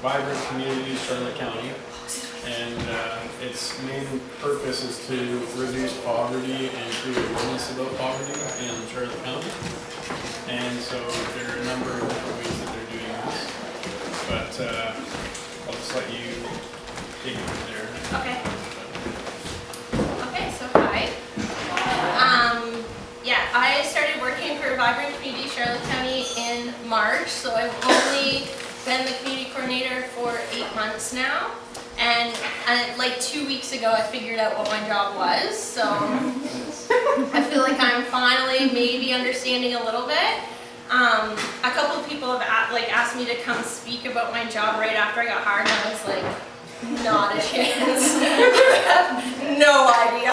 vibrant community, Charlotte County, and its main purpose is to reduce poverty and create awareness about poverty in Charlotte County. And so there are a number of different ways that they're doing this, but I'll just let you take it from there. Okay. Okay, so hi. Yeah, I started working for Vibrant Community Charlotte County in March, so I've only been the community coordinator for 8 months now. And like 2 weeks ago, I figured out what my job was, so I feel like I'm finally maybe understanding a little bit. A couple of people have asked me to come speak about my job right after I got hired, and I was like, not a chance. I have no idea.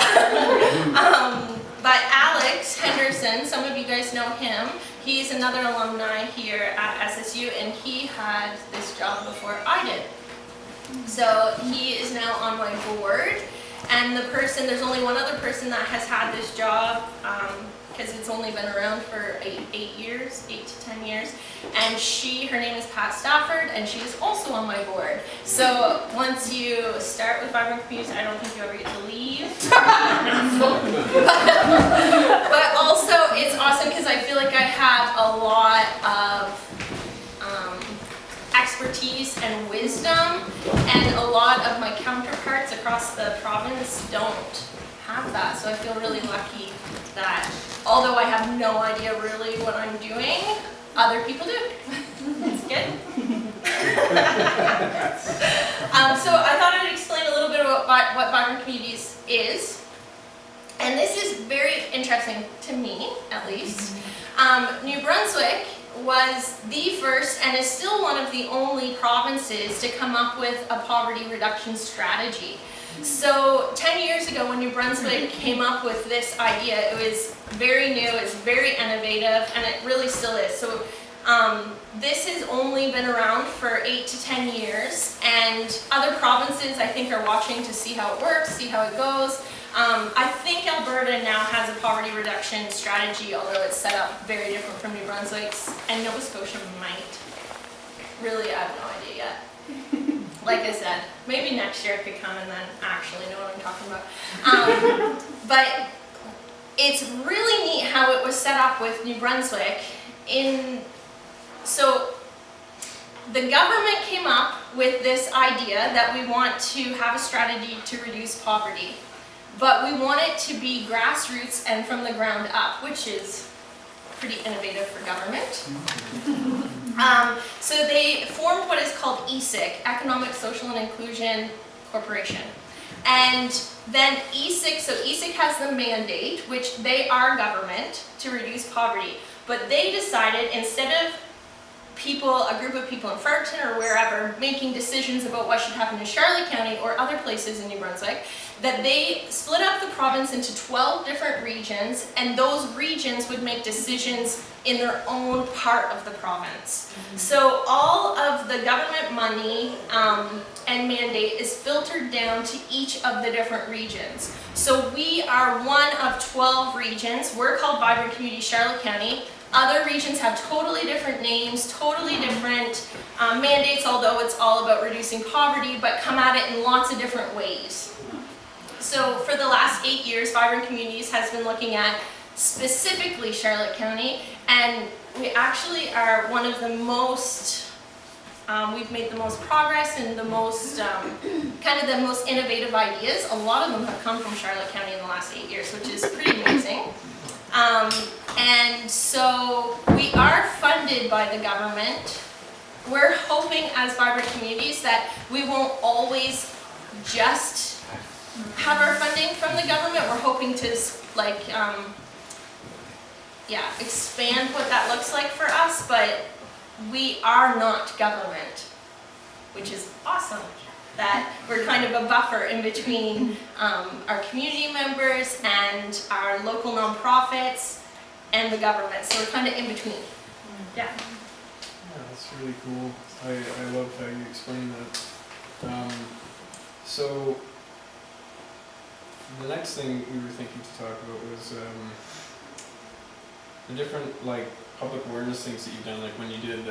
But Alex Henderson, some of you guys know him. He's another alumni here at SSU, and he had this job before I did. So he is now on my board, and there's only one other person that has had this job, because it's only been around for 8 to 10 years, and her name is Pat Stafford, and she is also on my board. So once you start with Vibrant Communities, I don't think you ever get to leave. But also it's awesome because I feel like I have a lot of expertise and wisdom, and a lot of my counterparts across the province don't have that. So I feel really lucky that although I have no idea really what I'm doing, other people do. That's good. So I thought I'd explain a little bit about what Vibrant Communities is. And this is very interesting to me, at least. New Brunswick was the first and is still one of the only provinces to come up with a poverty reduction strategy. So 10 years ago when New Brunswick came up with this idea, it was very new, it's very innovative, and it really still is. So this has only been around for 8 to 10 years, and other provinces I think are watching to see how it works, see how it goes. I think Alberta now has a poverty reduction strategy, although it's set up very different from New Brunswick's, and Nova Scotia might. Really, I have no idea yet. Like I said, maybe next year I could come and then actually know what I'm talking about. But it's really neat how it was set up with New Brunswick. So the government came up with this idea that we want to have a strategy to reduce poverty. But we want it to be grassroots and from the ground up, which is pretty innovative for government. So they formed what is called ESIC, Economic, Social and Inclusion Corporation. And then ESIC has the mandate, which they are government, to reduce poverty. But they decided instead of a group of people in Fredericton or wherever making decisions about what should happen in Charlotte County or other places in New Brunswick, that they split up the province into 12 different regions, and those regions would make decisions in their own part of the province. So all of the government money and mandate is filtered down to each of the different regions. So we are one of 12 regions. We're called Vibrant Community Charlotte County. Other regions have totally different names, totally different mandates, although it's all about reducing poverty, but come at it in lots of different ways. So for the last 8 years, Vibrant Communities has been looking at specifically Charlotte County, and we actually are one of the most, we've made the most progress and the most, kind of the most innovative ideas. A lot of them have come from Charlotte County in the last 8 years, which is pretty amazing. And so we are funded by the government. We're hoping as Vibrant Communities that we won't always just have our funding from the government. We're hoping to expand what that looks like for us, but we are not government, which is awesome. That we're kind of a buffer in between our community members and our local nonprofits and the government. So we're kind of in between. Yeah. Yeah, that's really cool. I love how you explain that. So the next thing we were thinking to talk about was the different public awareness things that you've done, like when you did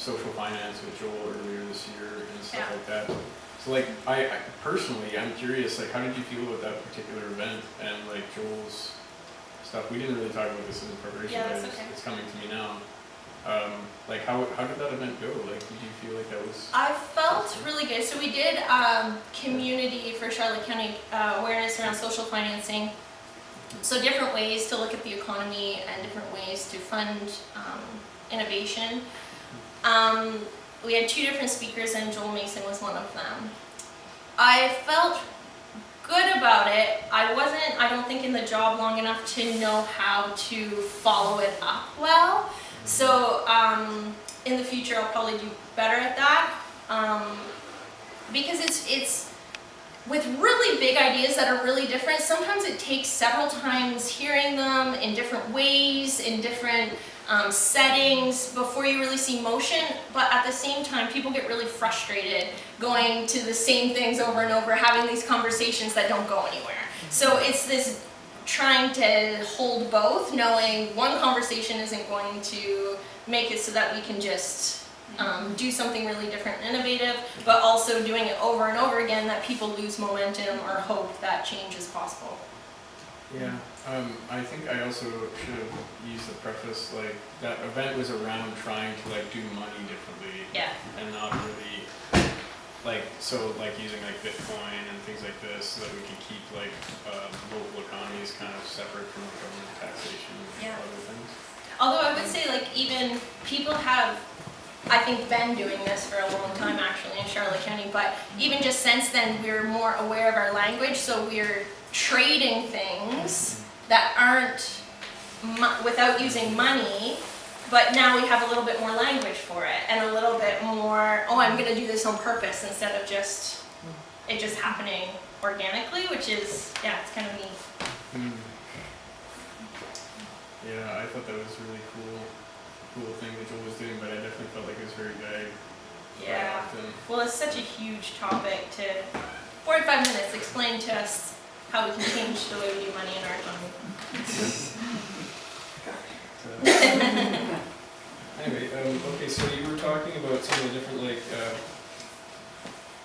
social finance with Joel earlier this year and stuff Yeah. like that. So like, I personally, I'm curious, like, how did you feel about that particular event and like Joel's stuff? We didn't really talk about this in the preparation, Yeah, but that's okay. it's coming to me now. Like, how did that event go? Like, did you feel like that was? I felt really good. So we did community for Charlotte County awareness around social financing. So different ways to look at the economy and different ways to fund innovation. We had 2 different speakers and Joel Mason was one of them. I felt good about it. I don't think in the job long enough to know how to follow it up well. So in the future I'll probably do better at that. Because it's with really big ideas that are really different, sometimes it takes several times hearing them in different ways, in different settings before you really see motion, but at the same time people get really frustrated going to the same things over and over, having these conversations that don't go anywhere. So it's this trying to hold both, knowing one conversation isn't going to make it so that we can just do something really different and innovative, but also doing it over and over again that people lose momentum or hope that change is possible. Yeah, I think I also should have used the preface, like, that event was around trying to, like, do money differently. Yeah. And not really, like, so, like, using, like, Bitcoin and things like this, so that we can keep, like, local economies kind of separate from government taxation and Yeah. other things. Although I would say, like, even people have, I think, been doing this for a long time actually in Charlotte County, but even just since then we're more aware of our language, so we're trading things that aren't without using money, but now we have a little bit more language for it and a little bit more, oh, I'm gonna do this on purpose instead of just it just happening organically, which is, yeah, it's kind of neat. Yeah, I thought that was a really cool thing that Joel was doing, but I definitely felt like it was very vague. Yeah. Often. Well, it's such a huge topic to 45 minutes explain to us how we can change the way we do money in our economy. Anyway, okay, so you were talking about some of the different,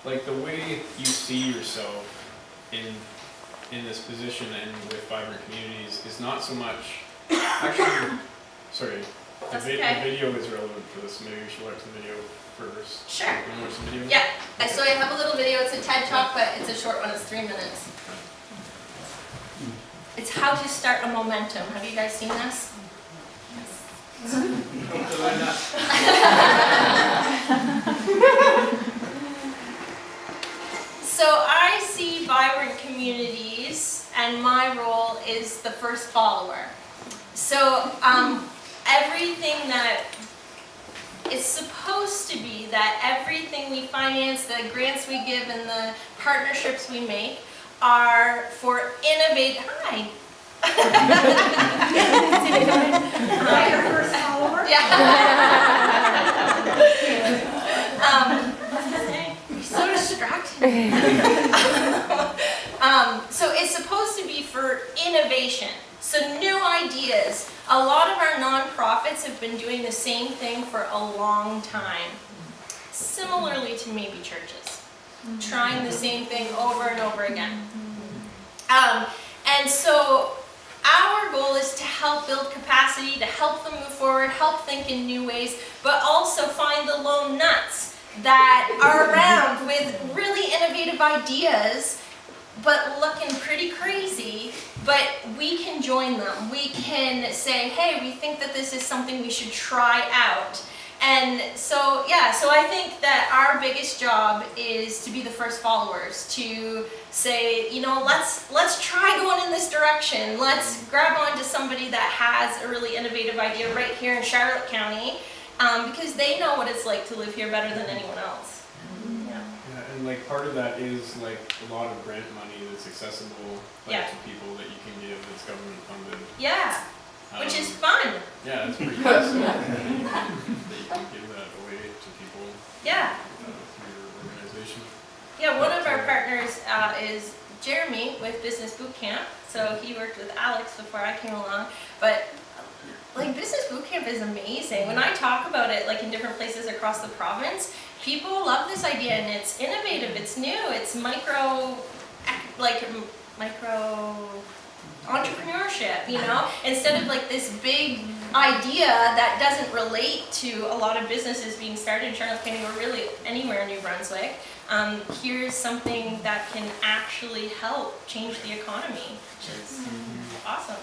like the way you see yourself in this position and with vibrant communities is not so much, actually, sorry, That's the okay. video is relevant for this. Maybe we should watch the video first. Sure. You want to watch the video? Yeah, so I have a little video. It's a TED Talk, but it's a short one. It's 3 minutes. It's how to start a momentum. Have you guys seen this? So I see vibrant communities, and my role is the first follower. So everything that it's supposed to be that everything we finance, the grants we give, and the partnerships we make are for innovate. Hi. Your first follower? Yeah. You're so distracting. So it's supposed to be for innovation. So new ideas. A lot of our nonprofits have been doing the same thing for a long time. Similarly to maybe churches. Trying the same thing over and over again. And so our goal is to help build capacity, to help them move forward, help think in new ways, but also find the lone nuts that are around with really innovative ideas, but looking pretty crazy, but we can join them. We can say, hey, we think that this is something we should try out. And so, yeah, so I think that our biggest job is to be the first followers, to say, you know, let's try going in this direction. Let's grab onto somebody that has a really innovative idea right here in Charlotte County, because they know what it's like to live here better than anyone else. Yeah. Yeah, and like part of that is like a lot of grant money that's accessible to people that you can give that's government funded. Yeah, which is fun. Yeah, that's pretty awesome. That you can give that away to people Yeah. through your organization. Yeah, one of our partners is Jeremy with Business Boot Camp. So he worked with Alex before I came along. But like business boot camp is amazing. When I talk about it, like in different places across the province, people love this idea, and it's innovative, it's new, it's micro entrepreneurship, you know? Instead of like this big idea that doesn't relate to a lot of businesses being started in Charlotte County or really anywhere in New Brunswick, here's something that can actually help change the economy, which is awesome.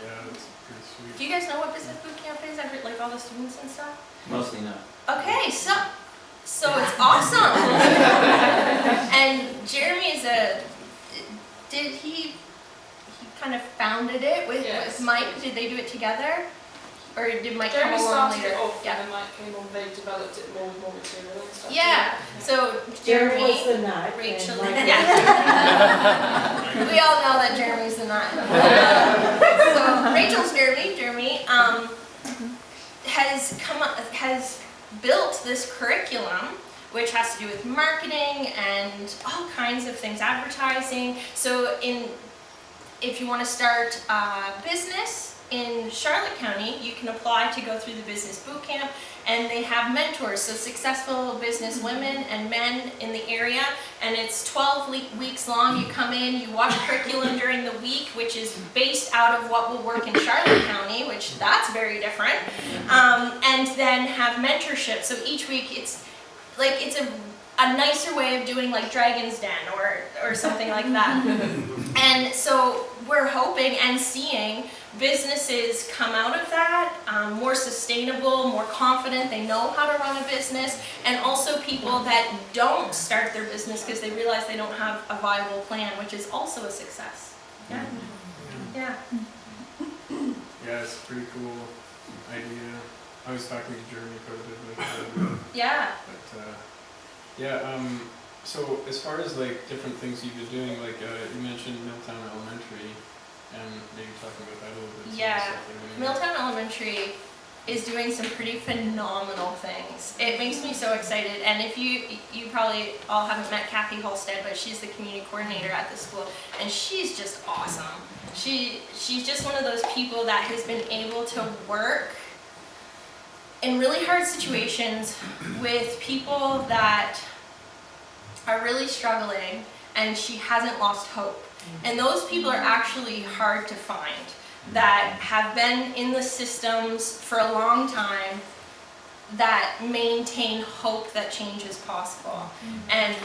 Yeah, that's pretty sweet. Do you guys know what business boot camp is? I've heard like all the students and stuff. Mostly not. Okay, so it's awesome. And Jeremy he kind of founded it with Mike. Did they do it together? Or did Mike Jeremy come along started later? it off, and then Mike came on, they developed it more with more material and stuff. Yeah. So Jeremy was Jeremy, the nut. Rachel, and Mike- yeah. We all know that Jeremy's the nut. So Rachel's Jeremy has built this curriculum which has to do with marketing and all kinds of things, advertising. So if you want to start a business in Charlotte County, you can apply to go through the business boot camp, and they have mentors, so successful business women and men in the area, and it's 12 weeks long. You come in, you watch curriculum during the week, which is based out of what will work in Charlotte County, which that's very different, and then have mentorship. So each week it's a nicer way of doing like Dragon's Den or something like that. And so we're hoping and seeing businesses come out of that more sustainable, more confident, they know how to run a business, and also people that don't start their business because they realize they don't have a viable plan, which is also a success. Yeah. Yeah. Yeah, it's a pretty cool idea. I was talking to Jeremy quite a bit about that. Yeah. But so as far as like different things you've been doing, like you mentioned Milltown Elementary, and maybe talking about that a little bit. Yeah. Milltown Elementary is doing some pretty phenomenal things. It makes me so excited, and if you probably all haven't met Kathy Halstead, but she's the community coordinator at the school, and she's just awesome. She's just one of those people that has been able to work in really hard situations with people that are really struggling, and she hasn't lost hope. And those people are actually hard to find, that have been in the systems for a long time, that maintain hope that change is possible. And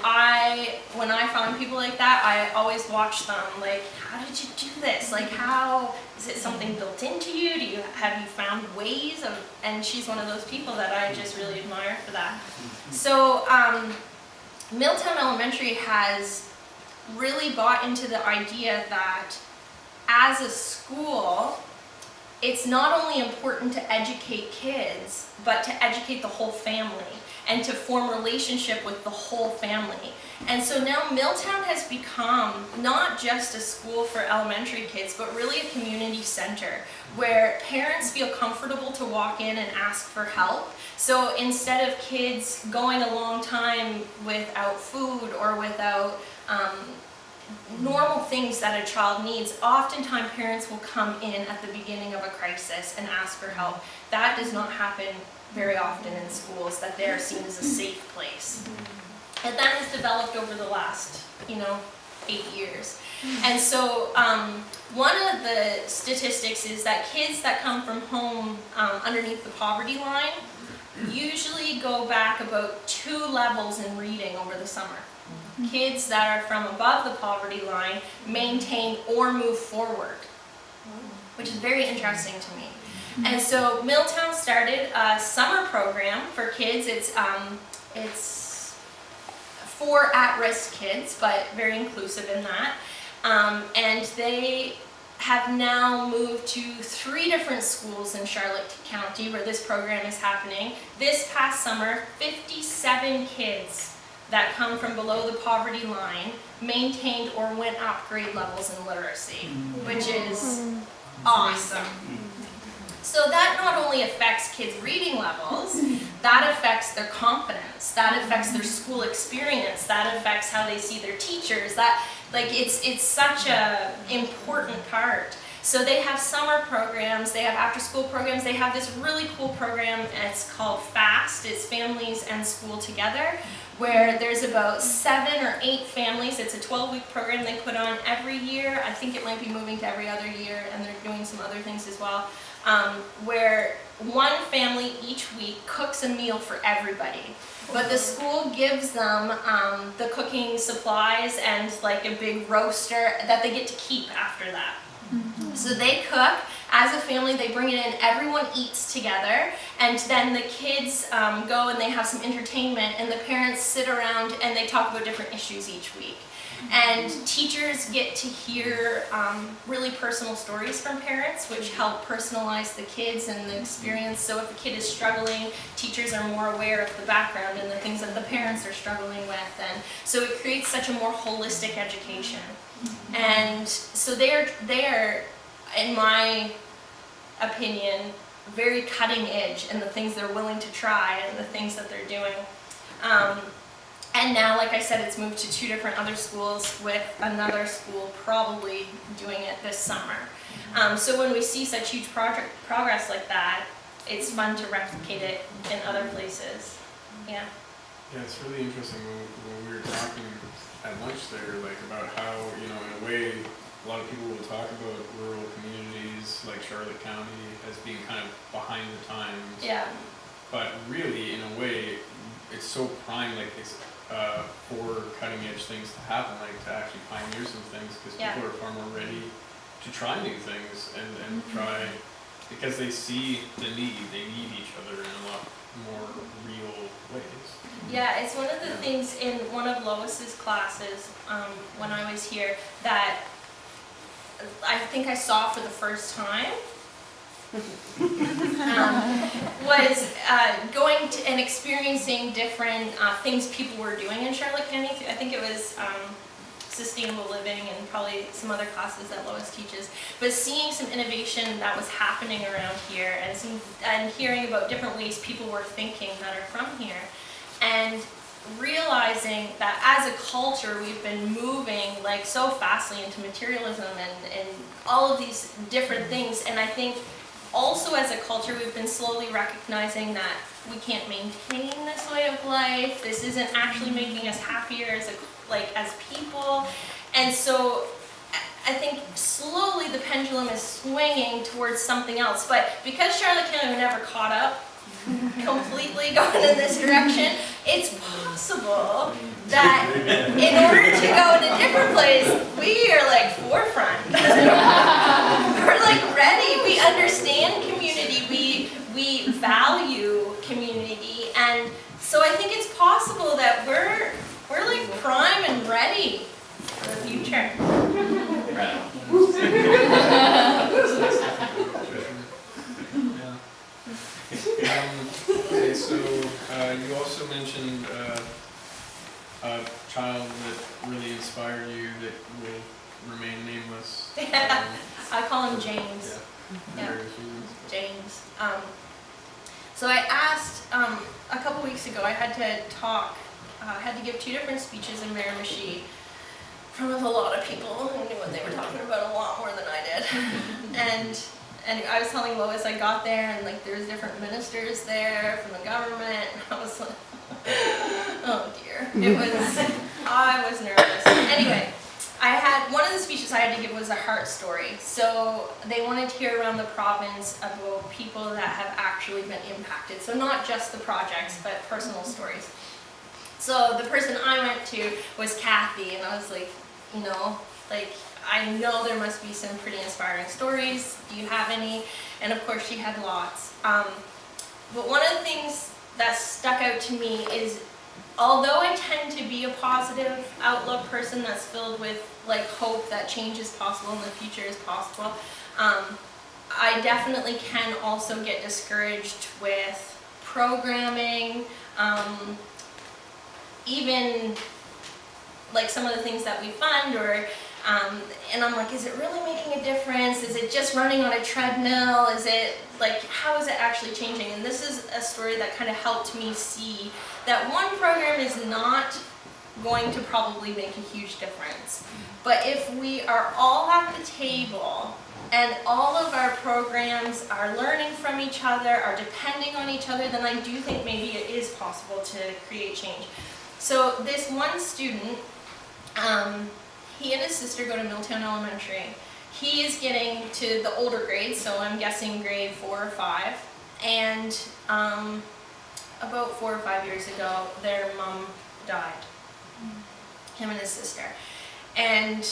when I find people like that, I always watch them, like, how did you do this? Like, how, is it something built into you? Have you found ways of, and she's one of those people that I just really admire for that. So, Milltown Elementary has really bought into the idea that as a school, it's not only important to educate kids, but to educate the whole family and to form relationship with the whole family. And so now Milltown has become not just a school for elementary kids, but really a community center where parents feel comfortable to walk in and ask for help. So instead of kids going a long time without food or without normal things that a child needs, oftentimes parents will come in at the beginning of a crisis and ask for help. That does not happen very often in schools, that they're seen as a safe place. And that has developed over the last, 8 years. And so one of the statistics is that kids that come from home underneath the poverty line usually go back about 2 levels in reading over the summer. Kids that are from above the poverty line maintain or move forward, which is very interesting to me. And so Milltown started a summer program for kids. It's for at-risk kids, but very inclusive in that. And they have now moved to 3 different schools in Charlotte County where this program is happening. This past summer, 57 kids that come from below the poverty line maintained or went up grade levels in literacy, which is awesome. So that not only affects kids' reading levels, that affects their confidence, that affects their school experience, that affects how they see their teachers, that it's such a important part. So they have summer programs, they have after-school programs, they have this really cool program, and it's called FAST, it's Families and School Together, where there's about 7 or 8 families. It's a 12-week program they put on every year. I think it might be moving to every other year, and they're doing some other things as well, where one family each week cooks a meal for everybody. But the school gives them the cooking supplies and like a big roaster that they get to keep after that. So they cook as a family, they bring it in, everyone eats together, and then the kids go and they have some entertainment, and the parents sit around and they talk about different issues each week. And teachers get to hear really personal stories from parents, which help personalize the kids and the experience. So if a kid is struggling, teachers are more aware of the background and the things that the parents are struggling with. And so it creates such a more holistic education. And so they are, in my opinion, very cutting edge in the things they're willing to try and the things that they're doing. And now, like I said, it's moved to 2 different other schools, with another school probably doing it this summer. So when we see such huge progress like that, it's fun to replicate it in other places. Yeah. Yeah, it's really interesting when we were talking at lunch there, like about how, you know, in a way, a lot of people will talk about rural communities like Charlotte County as being kind of behind the times. Yeah. But really, in a way, it's so prime, like it's for cutting edge things to happen, like to actually pioneer some things, because people are far more ready to try new things and try, because they see the need, they need each other in a lot more real ways. Yeah, it's one of the things in one of Lois's classes when I was here that I think I saw for the first time was going to and experiencing different things people were doing in Charlotte County. I think it was sustainable living and probably some other classes that Lois teaches, but seeing some innovation that was happening around here and hearing about different ways people were thinking that are from here, and realizing that as a culture we've been moving like so fastly into materialism and all of these different things, and I think also as a culture we've been slowly recognizing that we can't maintain this way of life, this isn't actually making us happier as people, and so I think slowly the pendulum is swinging towards something else. But because Charlotte County never caught up completely going in this direction, it's possible that in order to go in a different place, we are like forefront. We're like ready. We understand community. We value community, and so I think it's possible that we're like prime and ready for the future. Okay, so you also mentioned a child that really inspired you that will remain nameless. I call him James. Yeah. James. So I asked a couple weeks ago. I had to talk. I had to give 2 different speeches in Miramichi in front of a lot of people who knew what they were talking about a lot more than I did. And I was telling Lois I got there and like there's different ministers there from the government, and I was like, oh dear. I was nervous. Anyway, one of the speeches I had to give was a heart story. So they wanted to hear around the province about people that have actually been impacted. So not just the projects, but personal stories. So the person I went to was Kathy, and I was like, you know, like, I know there must be some pretty inspiring stories. Do you have any? And of course she had lots. But one of the things that stuck out to me is, although I tend to be a positive outlook person that's filled with like hope that change is possible and the future is possible, I definitely can also get discouraged with programming, even like some of the things that we fund, or and I'm like, is it really making a difference? Is it just running on a treadmill? Is it like, how is it actually changing? And this is a story that kind of helped me see that one program is not going to probably make a huge difference. But if we are all at the table and all of our programs are learning from each other, are depending on each other, then I do think maybe it is possible to create change. So this one student, he and his sister go to Milltown Elementary. He is getting to the older grades, so I'm guessing grade 4 or 5. And about 4 or 5 years ago, their mom died, him and his sister. And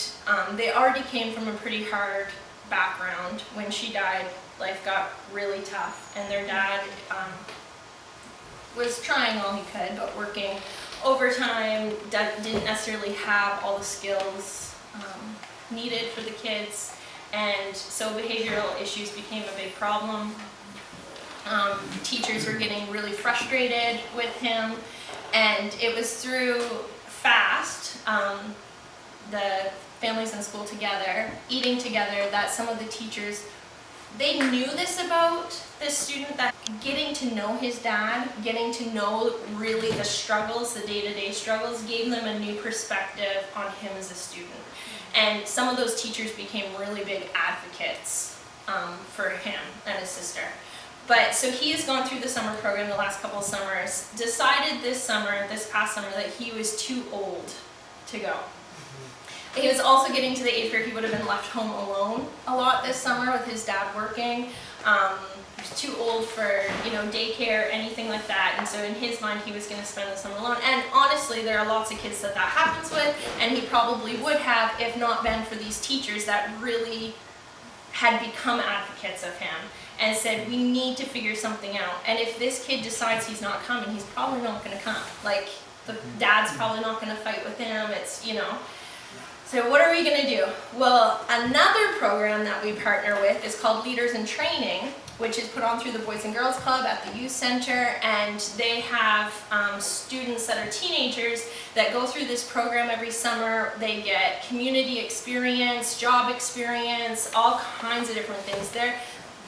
they already came from a pretty hard background. When she died, life got really tough, and their dad was trying all he could, but working overtime, didn't necessarily have all the skills needed for the kids, and so behavioral issues became a big problem. Teachers were getting really frustrated with him, and it was through FAST, the Families in School Together, eating together, that some of the teachers, they knew this about this student, that getting to know his dad, getting to know really the struggles, the day-to-day struggles, gave them a new perspective on him as a student. And some of those teachers became really big advocates for him and his sister. But so he has gone through the summer program the last couple of summers, decided this past summer, that he was too old to go. He was also getting to the age where he would have been left home alone a lot this summer with his dad working. He was too old for, daycare, anything like that. And so in his mind, he was going to spend the summer alone. And honestly, there are lots of kids that happens with, and he probably would have if not been for these teachers that really had become advocates of him and said, we need to figure something out. And if this kid decides he's not coming, he's probably not going to come. Like, the dad's probably not going to fight with him. It's, So what are we going to do? Well, another program that we partner with is called Leaders in Training, which is put on through the Boys and Girls Club at the youth center, and they have students that are teenagers that go through this program every summer. They get community experience, job experience, all kinds of different things.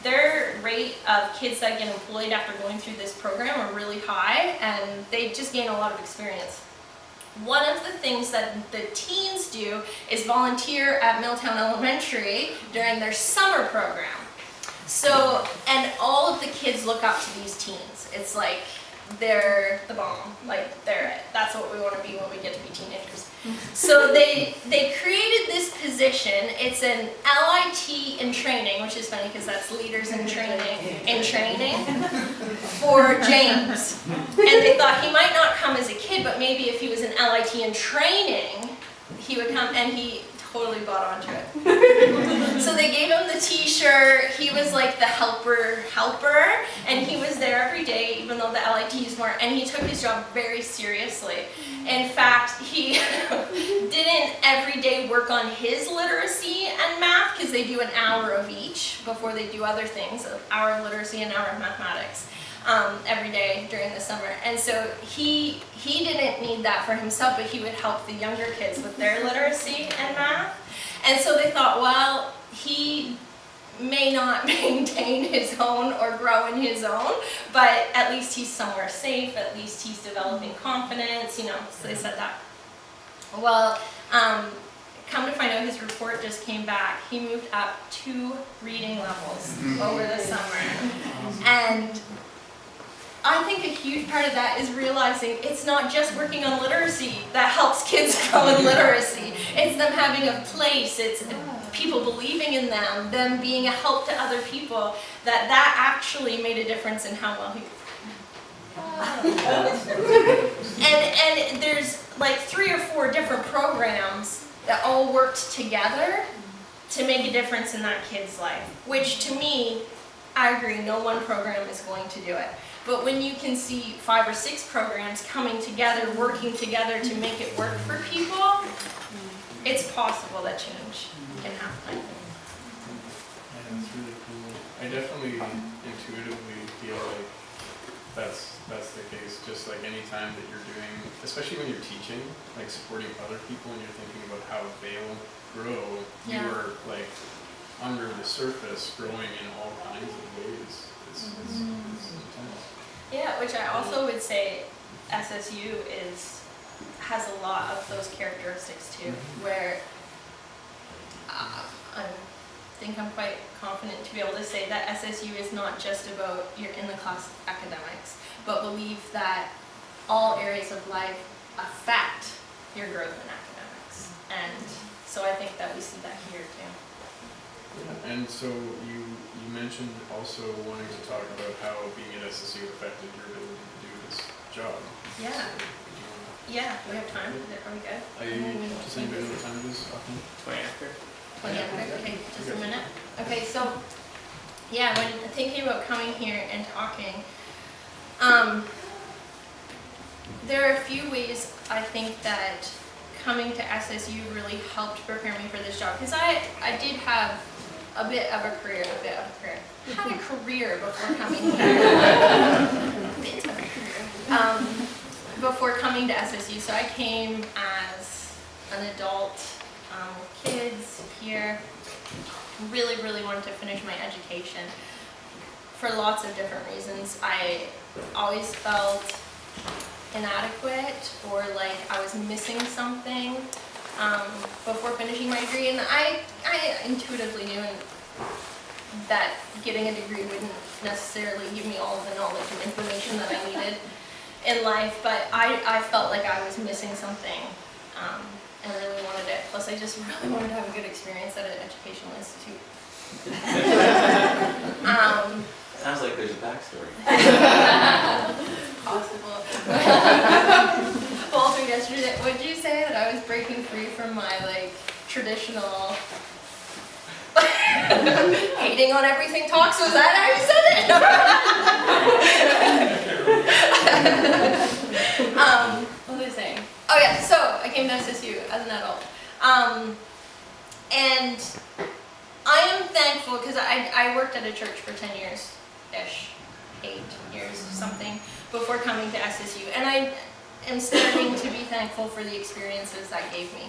Their rate of kids that get employed after going through this program are really high, and they just gain a lot of experience. One of the things that the teens do is volunteer at Milltown Elementary during their summer program. So, and all of the kids look up to these teens. It's like they're the bomb. Like that's what we want to be when we get to be teenagers. So they created this position. It's an LIT in training, which is funny because that's Leaders in Training for James. And they thought he might not come as a kid, but maybe if he was an LIT in training, he would come, and he totally bought onto it. So they gave him the t-shirt. He was like the helper, and he was there every day, even though the LITs weren't, and he took his job very seriously. In fact, he didn't every day work on his literacy and math, because they do an hour of each before they do other things, an hour of literacy, an hour of mathematics. Every day during the summer. And so he didn't need that for himself, but he would help the younger kids with their literacy and math. And so they thought, well, he may not maintain his own or grow in his own, but at least he's somewhere safe, at least he's developing confidence, so they said that. Well, come to find out, his report just came back. He moved up 2 reading levels over the summer. And I think a huge part of that is realizing it's not just working on literacy that helps kids grow in literacy. It's them having a place, it's people believing in them being a help to other people, that actually made a difference in how well he and there's like 3 or 4 different programs that all worked together to make a difference in that kid's life, which to me, I agree, no one program is going to do it. But when you can see 5 or 6 programs coming together, working together to make it work for people, it's possible that change can happen. Yeah, it's really cool. I definitely intuitively feel like that's the case. Just like any time that you're doing, especially when you're teaching, like supporting other people and you're thinking about how they'll grow, you are like under the surface growing in all kinds of ways. It's intense. Yeah, which I also would say SSU is has a lot of those characteristics too, where I think I'm quite confident to be able to say that SSU is not just about your in-the-class academics, but believe that all areas of life affect your growth in academics. And so I think that we see that here too. Yeah, and so you mentioned also wanting to talk about how being at SSU affected your ability to do this job. Yeah. So, Yeah, we have time. Are we good? does anybody know what time it is? 20 after. 20 after? Okay, just a minute. Okay, so, yeah, when thinking about coming here and talking, there are a few ways I think that coming to SSU really helped prepare me for this job. Because I did have a bit of a career. I had a career before coming here. Before coming to SSU. So I came as an adult with kids here. Really, really wanted to finish my education for lots of different reasons. I always felt inadequate or like I was missing something before finishing my degree, and I intuitively knew that getting a degree wouldn't necessarily give me all of the knowledge and information that I needed in life, but I felt like I was missing something and really wanted it. Plus I just really wanted to have a good experience at an educational institute. Sounds like there's a backstory. Possible. Walter, yesterday, would you say that I was breaking free from my like traditional hating on everything talks? Was that how you said it? What was I saying? Oh yeah, so I came to SSU as an adult. And I am thankful because I worked at a church for 10 years-ish, 8 years, something, before coming to SSU. And I am starting to be thankful for the experiences that gave me.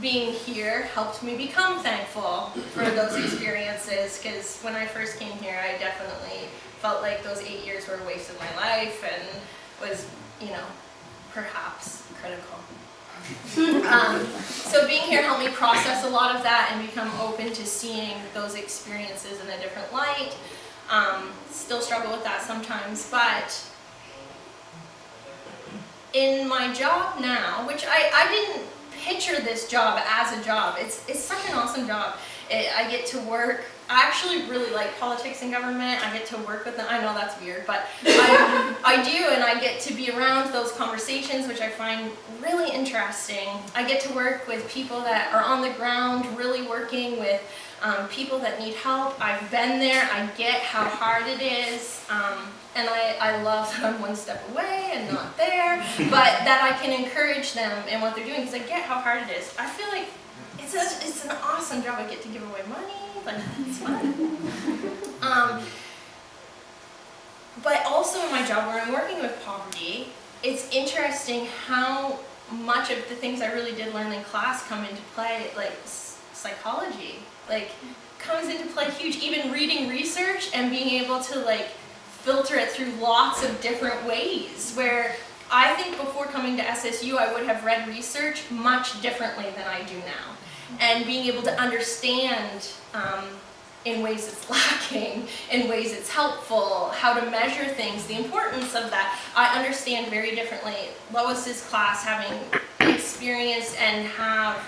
Being here helped me become thankful for those experiences, because when I first came here, I definitely felt like those 8 years were a waste of my life and was, perhaps critical. So being here helped me process a lot of that and become open to seeing those experiences in a different light. Still struggle with that sometimes, but in my job now, which I didn't picture this job as a job. It's such an awesome job. I get to work. I actually really like politics and government. I get to work with them. I know that's weird, but I do, and I get to be around those conversations, which I find really interesting. I get to work with people that are on the ground, really working with people that need help. I've been there. I get how hard it is. And I love that I'm one step away and not there, but that I can encourage them in what they're doing, because I get how hard it is. I feel like it's an awesome job. I get to give away money, like it's fun. But also in my job where I'm working with poverty, it's interesting how much of the things I really did learn in class come into play, like psychology, like comes into play huge. Even reading research and being able to filter it through lots of different ways, where I think before coming to SSU I would have read research much differently than I do now. And being able to understand in ways it's lacking, in ways it's helpful, how to measure things, the importance of that, I understand very differently. Lois's class, having experienced and have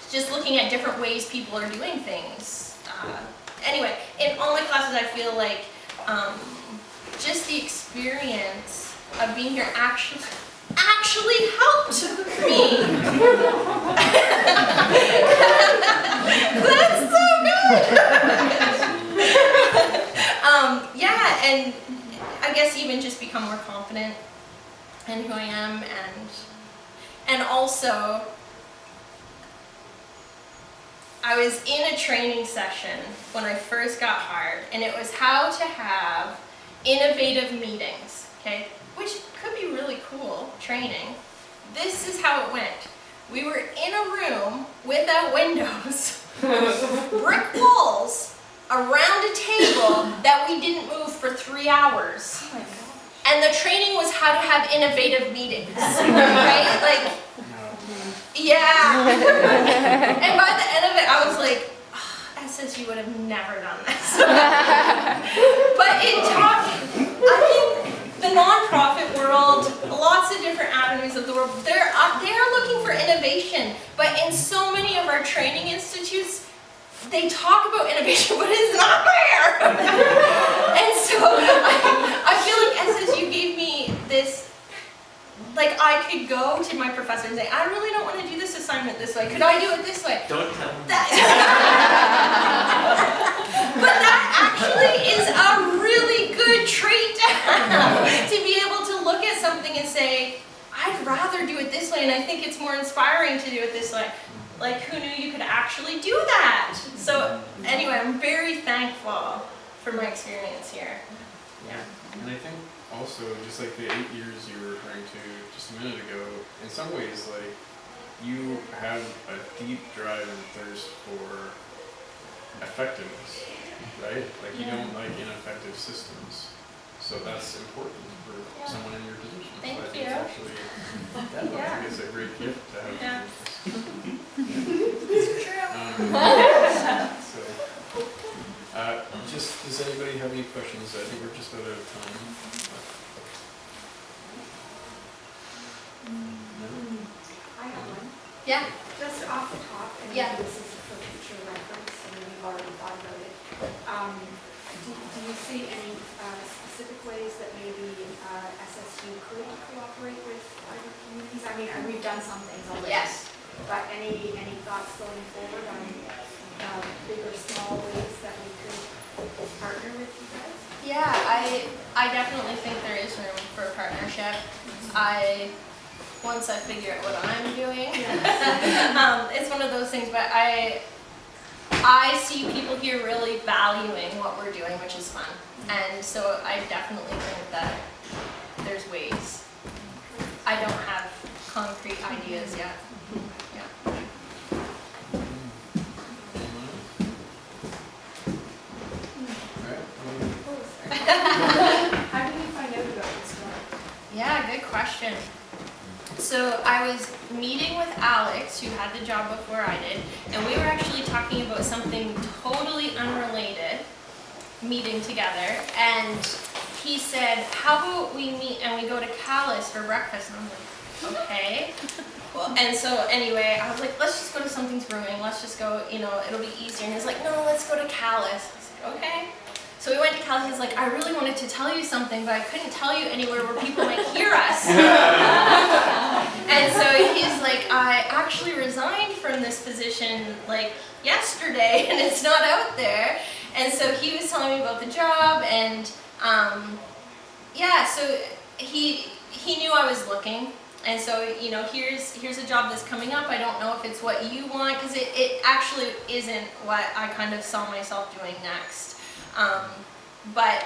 just looking at different ways people are doing things. Anyway, in all my classes I feel like just the experience of being here actually helped me. That's so good! Yeah, and I guess even just become more confident in who I am, and also I was in a training session when I first got hired, and it was how to have innovative meetings, okay? Which could be really cool training. This is how it went. We were in a room without windows, brick walls, around a table that we didn't move for 3 hours. Oh my gosh. And And the training was how to have innovative meetings, right? Like, yeah. And by the end of it, I was like, oh, SSU would have never done this. But it taught, I mean, the nonprofit world, lots of different avenues of the world, they are looking for innovation. But in so many of our training institutes, they talk about innovation, but it's not there. And so I feel like SSU gave me this, like I could go to my professor and say, I really don't want to do this assignment this way. Could I do it this way? Don't tell me. But that actually is a really good trait to have, to be able to look at something and say, I'd rather do it this way, and I think it's more inspiring to do it this way. Like, who knew you could actually do that? So anyway, I'm very thankful for my experience here. Yeah. And I think also, just like the 8 years you were referring to just a minute ago, in some ways, like, you have a deep drive and thirst for effectiveness, right? Like, you don't like ineffective systems. So that's important for someone in your position. Thank so I think you. it's actually, I think it's a great gift to have. Yeah. It's true. Just, does anybody have any questions? I think we're just about out of time. No? I have one. Yeah. Just off the top, and Yeah. this is for future reference, and we've already thought about it. Do you see any specific ways that maybe SSU could cooperate with other communities? I mean, we've done some things already. Yes. But any thoughts going forward on big or small ways that we could partner with you guys? Yeah, I definitely think there is room for a partnership. Once I figure out what I'm doing, it's one of those things, but I see people here really valuing what we're doing, which is fun. And so I definitely think that there's ways. I don't have concrete ideas yet. Yeah. How did you find out about this one? Yeah, good question. So I was meeting with Alex, who had the job before I did, and we were actually talking about something totally unrelated, meeting together, and he said, how about we meet and we go to Calais for breakfast? And I'm like, okay. Well, and so anyway, I was like, let's just go to Something's Brewing, let's just go, it'll be easier. And he's like, no, let's go to Calais. I was like, okay. So we went to Calais. He's like, I really wanted to tell you something, but I couldn't tell you anywhere where people might hear us. And so he's like, I actually resigned from this position like yesterday, and it's not out there. And so he was telling me about the job, and yeah, so he knew I was looking. And so, here's a job that's coming up. I don't know if it's what you want, because it actually isn't what I kind of saw myself doing next. But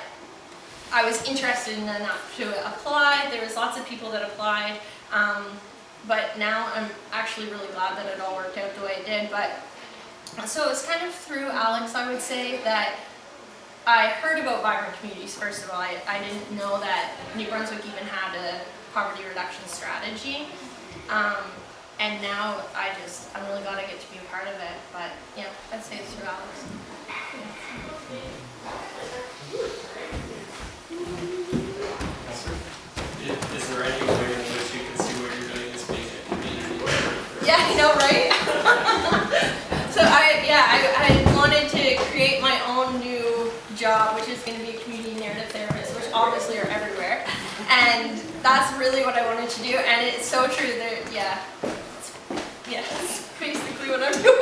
I was interested enough to apply. There was lots of people that applied, but now I'm actually really glad that it all worked out the way it did. But so it was kind of through Alex, I would say, that I heard about vibrant communities. First of all, I didn't know that New Brunswick even had a poverty reduction strategy. And now I'm really glad I get to be a part of it. But yeah, I'd say it's through Alex. Is there any way in which you can see what you're doing as being a community member? Yeah, I know, right? So I wanted to create my own new job, which is going to be a community narrative therapist, which obviously are everywhere. And that's really what I wanted to do, and it's so true. That's basically what I'm doing.